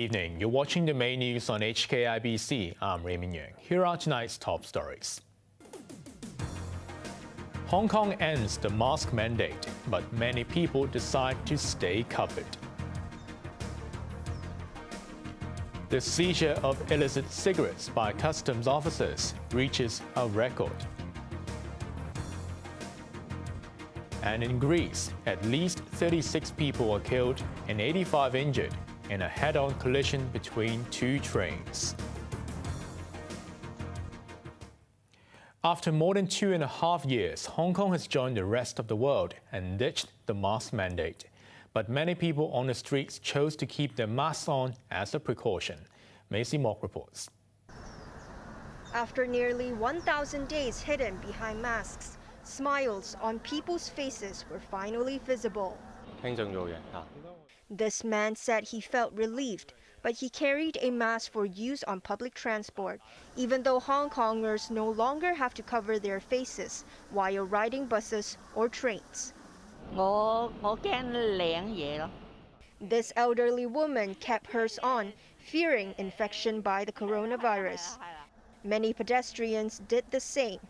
evening. You're watching the main news on HKIBC. I'm Raymond Yeung. Here are tonight's top stories. Hong Kong ends the mask mandate, but many people decide to stay covered. The seizure of illicit cigarettes by customs officers reaches a record. And in Greece, at least 36 people were killed and 85 injured in a head-on collision between two trains. After more than 2.5 years, Hong Kong has joined the rest of the world and ditched the mask mandate. But many people on the streets chose to keep their masks on as a precaution. Maisie Mock reports. After nearly 1,000 days hidden behind masks, smiles on people's faces were finally visible. This man said he felt relieved, but he carried a mask for use on public transport, even though Hong Kongers no longer have to cover their faces while riding buses or trains. This elderly woman kept hers on, fearing infection by the coronavirus. Many pedestrians did the same.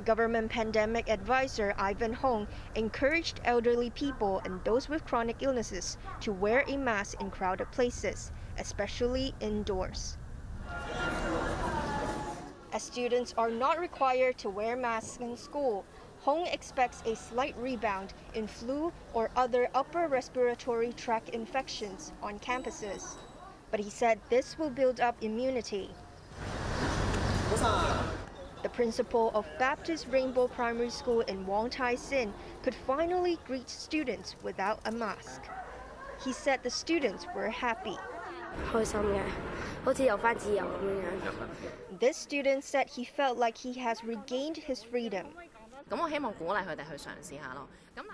Government pandemic advisor Ivan Hong encouraged elderly people and those with chronic illnesses to wear a mask in crowded places, especially indoors. As students are not required to wear masks in school, Hong expects a slight rebound in flu or other upper respiratory tract infections on campuses. But he said this will build up immunity. The principal of Baptist Rainbow Primary School in Wong Tai Sin could finally greet students without a mask. He said the students were happy. This student said he felt like he has regained his freedom.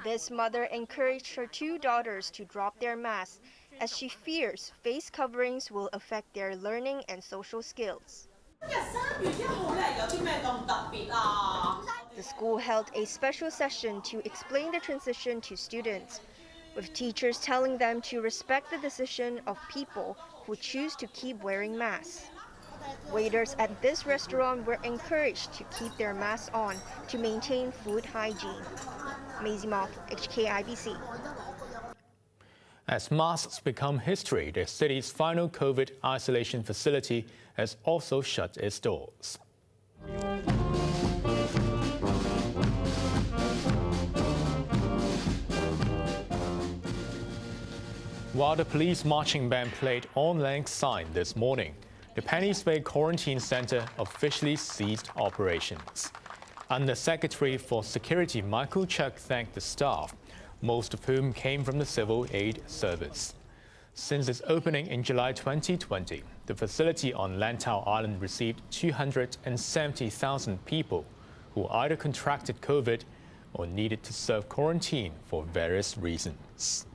This mother encouraged her two daughters to drop their masks as she fears face coverings will affect their learning and social skills. The school held a special session to explain the transition to students, with teachers telling them to respect the decision of people who choose to keep wearing masks. Waiters at this restaurant were encouraged to keep their masks on to maintain food hygiene. Maisie Mock, HKIBC. As masks become history, the city's final COVID isolation facility has also shut its doors. While the police marching band played On Lang Syne this morning, the Penny's Bay Quarantine Centre officially ceased operations. Under-Secretary for Security Michael Chuck thanked the staff, most of whom came from the Civil Aid Service. Since its opening in July 2020, the facility on Lantau Island received 270,000 people who either contracted COVID or needed to serve quarantine for various reasons.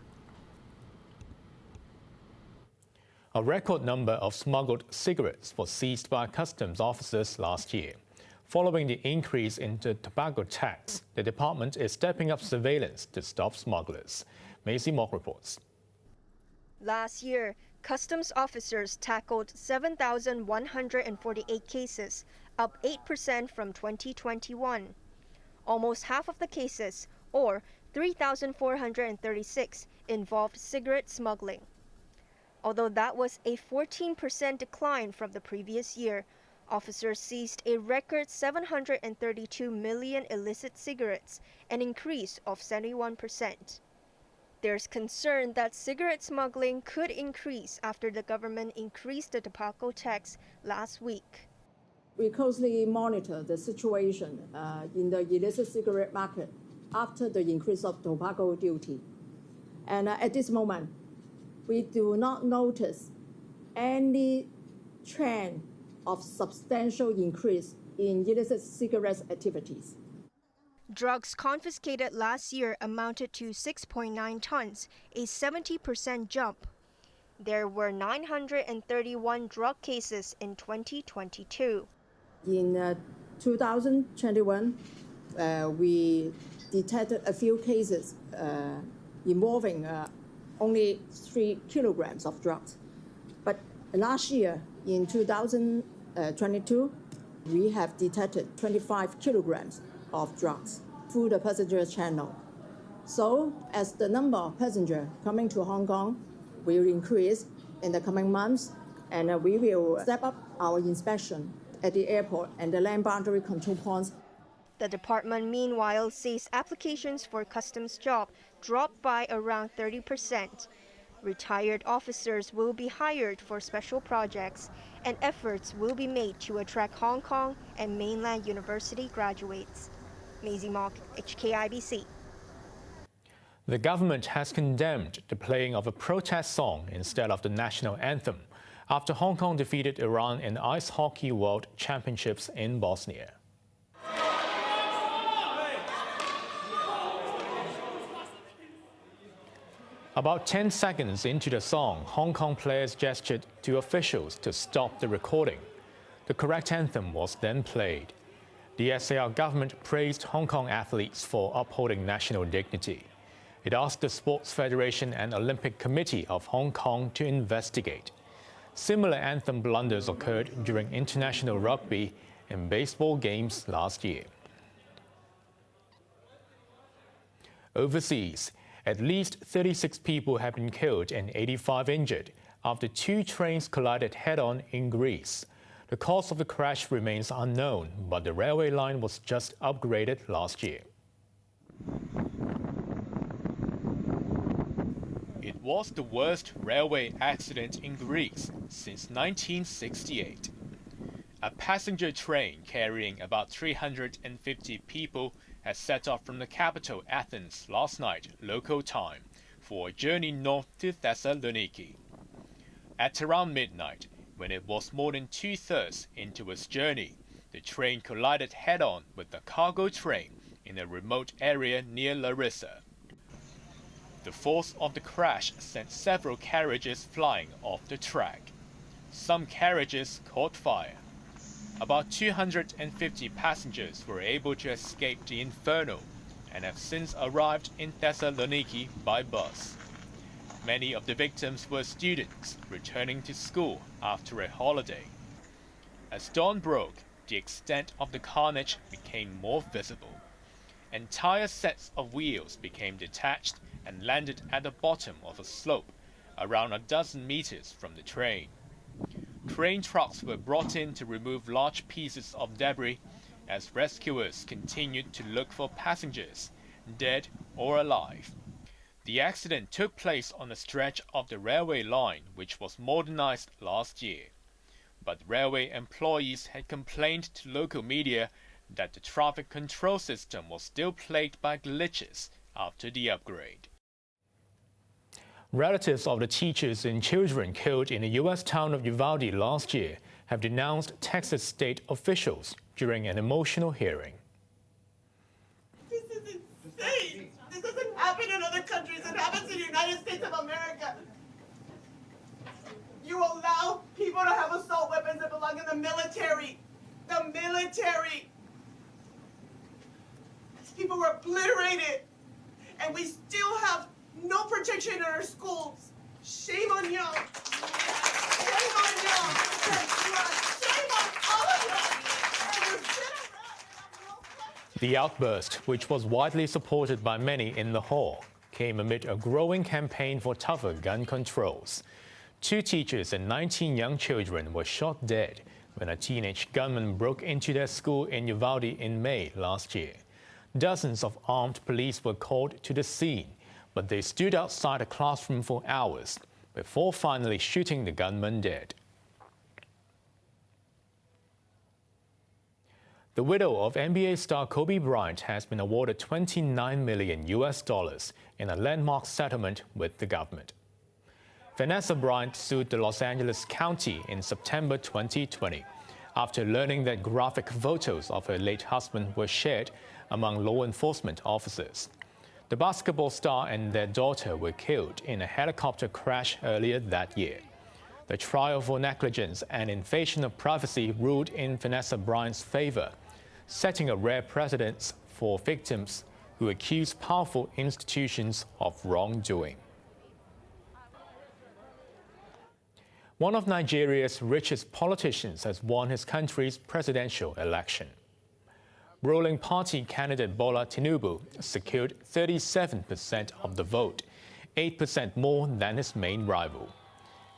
A record number of smuggled cigarettes was seized by customs officers last year. Following the increase in the tobacco tax, the department is stepping up surveillance to stop smugglers. Maisie Mock reports. Last year, customs officers tackled 7,148 cases, up 8% from 2021. Almost half of the cases, or 3,436, involved cigarette smuggling. Although that was a 14% decline from the previous year, officers seized a record 732 million illicit cigarettes, an increase of 71%. There's concern that cigarette smuggling could increase after the government increased the tobacco tax last week. We closely monitor the situation in the illicit cigarette market after the increase of tobacco duty. And at this moment, we do not notice any trend of substantial increase in illicit cigarette activities. Drugs confiscated last year amounted to 6.9 tons, a 70% jump. There were 931 drug cases in 2022. In 2021, we detected a few cases involving only 3 kilograms of drugs. Last year, in 2022, we have detected 25 kilograms of drugs through the passenger channel. So, as the number of passengers coming to Hong Kong will increase in the coming months, and we will step up our inspection at the airport and the land boundary control points. The department, meanwhile, says applications for customs job dropped by around 30%. Retired officers will be hired for special projects, and efforts will be made to attract Hong Kong and mainland university graduates. Maisie Mock, HKIBC. The government has condemned the playing of a protest song instead of the national anthem after Hong Kong defeated Iran in Ice Hockey World Championships in Bosnia. About 10 seconds into the song, Hong Kong players gestured to officials to stop the recording. The correct anthem was then played. The SAR government praised Hong Kong athletes for upholding national dignity. It asked the Sports Federation and Olympic Committee of Hong Kong to investigate. Similar anthem blunders occurred during international rugby and baseball games last year. Overseas, at least 36 people have been killed and 85 injured after two trains collided head-on in Greece. The cause of the crash remains unknown, but the railway line was just upgraded last year. It was the worst railway accident in Greece since 1968. A passenger train carrying about 350 people has set off from the capital Athens last night, local time, for a journey north to Thessaloniki. At around midnight, when it was more than two-thirds into its journey, the train collided head-on with a cargo train in a remote area near Larissa. The force of the crash sent several carriages flying off the track. Some carriages caught fire. About 250 passengers were able to escape the inferno and have since arrived in Thessaloniki by bus. Many of the victims were students returning to school after a holiday. As dawn broke, the extent of the carnage became more visible. Entire sets of wheels became detached and landed at the bottom of a slope around a dozen meters from the train. Crane trucks were brought in to remove large pieces of debris as rescuers continued to look for passengers, dead or alive. The accident took place on a stretch of the railway line which was modernized last year. But railway employees had complained to local media that the traffic control system was still plagued by glitches after the upgrade. Relatives of the teachers and children killed in the U.S. town of Uvalde last year have denounced Texas state officials during an emotional hearing. This is insane. This doesn't happen in other countries. It happens in the United States of America. You allow people to have assault weapons that belong in the military. The military. These people were obliterated. And we still have no protection in our schools. Shame on you. Shame on you. Shame on all of you. The outburst, which was widely supported by many in the hall, came amid a growing campaign for tougher gun controls. 2 teachers and 19 young children were shot dead when a teenage gunman broke into their school in Uvalde in May last year. Dozens of armed police were called to the scene, but they stood outside a classroom for hours before finally shooting the gunman dead. The widow of NBA star Kobe Bryant has been awarded $29 million in a landmark settlement with the government. Vanessa Bryant sued the Los Angeles County in September 2020 after learning that graphic photos of her late husband were shared among law enforcement officers. The basketball star and their daughter were killed in a helicopter crash earlier that year. The trial for negligence and invasion of privacy ruled in Vanessa Bryant's favor, setting a rare precedent for victims who accuse powerful institutions of wrongdoing. One of Nigeria's richest politicians has won his country's presidential election. Ruling party candidate Bola Tinubu secured 37% of the vote, 8% more than his main rival.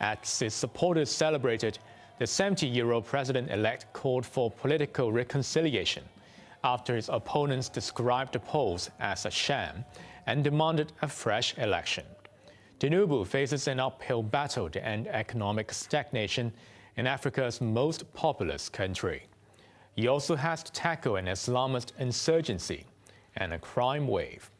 As his supporters celebrated, the 70-year-old president-elect called for political reconciliation after his opponents described the polls as a sham and demanded a fresh election. Tinubu faces an uphill battle to end economic stagnation in Africa's most populous country. He also has to tackle an Islamist insurgency and a crime wave.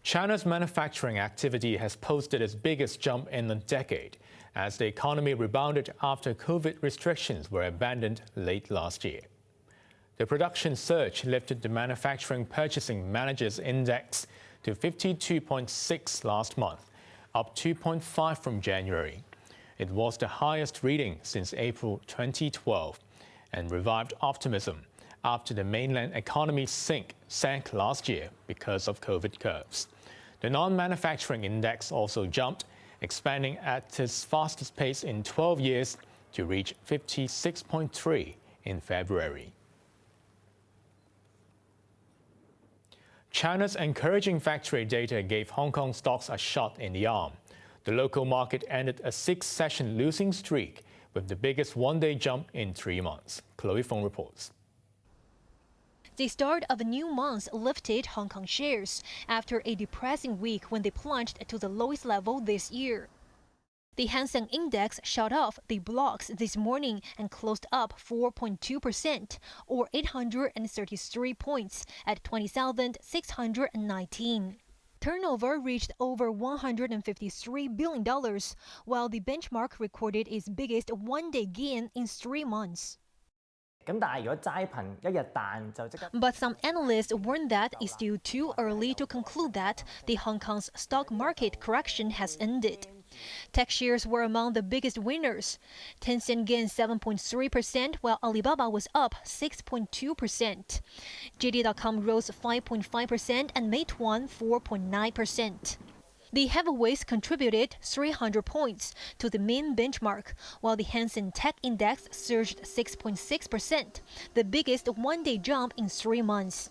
China's manufacturing activity has posted its biggest jump in a decade as the economy rebounded after COVID restrictions were abandoned late last year. The production surge lifted the Manufacturing Purchasing Managers Index to 52.6 last month, up 2.5 from January. It was the highest reading since April 2012 and revived optimism after the mainland economy sank last year because of COVID curves. The non-manufacturing index also jumped, expanding at its fastest pace in 12 years to reach 56.3 in February. China's encouraging factory data gave Hong Kong stocks a shot in the arm. The local market ended a 6-session losing streak with the biggest one-day jump in 3 months. Chloe Fong reports. The start of a new month lifted Hong Kong shares after a depressing week when they plunged to the lowest level this year. The Hang Seng Index shot off the blocks this morning and closed up 4.2%, or 833 points, at 20,619. Turnover reached over $153 billion, while the benchmark recorded its biggest one-day gain in 3 months. But some analysts warn that it's still too early to conclude that the Hong Kong's stock market correction has ended. Tech shares were among the biggest winners. Tencent gained 7.3%, while Alibaba was up 6.2%. JD.com rose 5.5% and Meituan 4.9%. The heavyweights contributed 300 points to the main benchmark, while the Hang Seng Tech Index surged 6.6%, the biggest one-day jump in 3 months.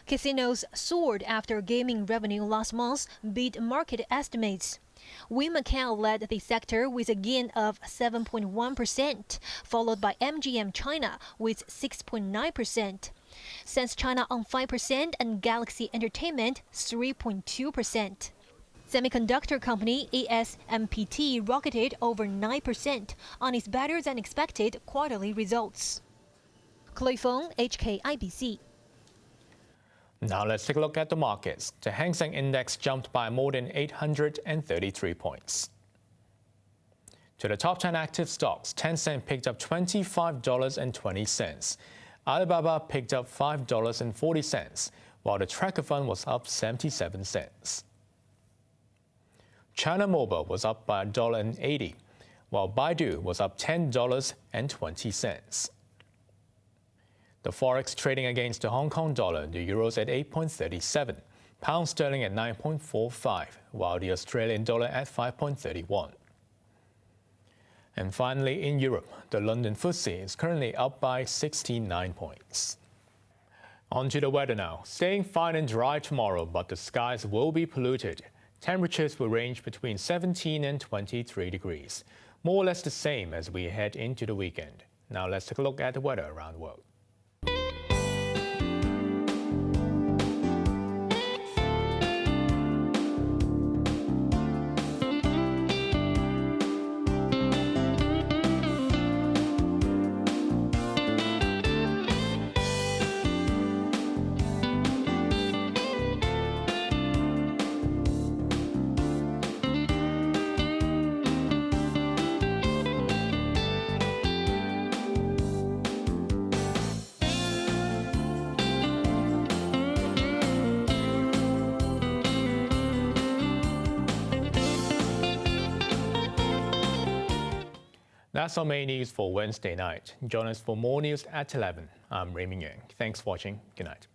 Casinos soared after gaming revenue last month beat market estimates. Wynn Macau led the sector with a gain of 7.1%, followed by MGM China with 6.9%. Sense China on 5% and Galaxy Entertainment 3.2%. Semiconductor company ASMPT rocketed over 9% on its better-than-expected quarterly results. Chloe Fong, HKIBC. Now let's take a look at the markets. The Hang Seng Index jumped by more than 833 points. To the top 10 active stocks, Tencent picked up $25.20. Alibaba picked up $5.40, while the tracker fund was up 77 cents. China Mobile was up by $1.80, while Baidu was up $10.20. The forex trading against the Hong Kong dollar, the euro's at 8.37, pound sterling at 9.45, while the Australian dollar at 5.31. And finally, in Europe, the London FTSE is currently up by 69 points. On to the weather now. Staying fine and dry tomorrow, but the skies will be polluted. Temperatures will range between 17 and 23 degrees, more or less the same as we head into the weekend. Now let's take a look at the weather around the world. That's our main news for Wednesday night. Join us for more news at 11. I'm Raymond Yeung. Thanks for watching. Good night.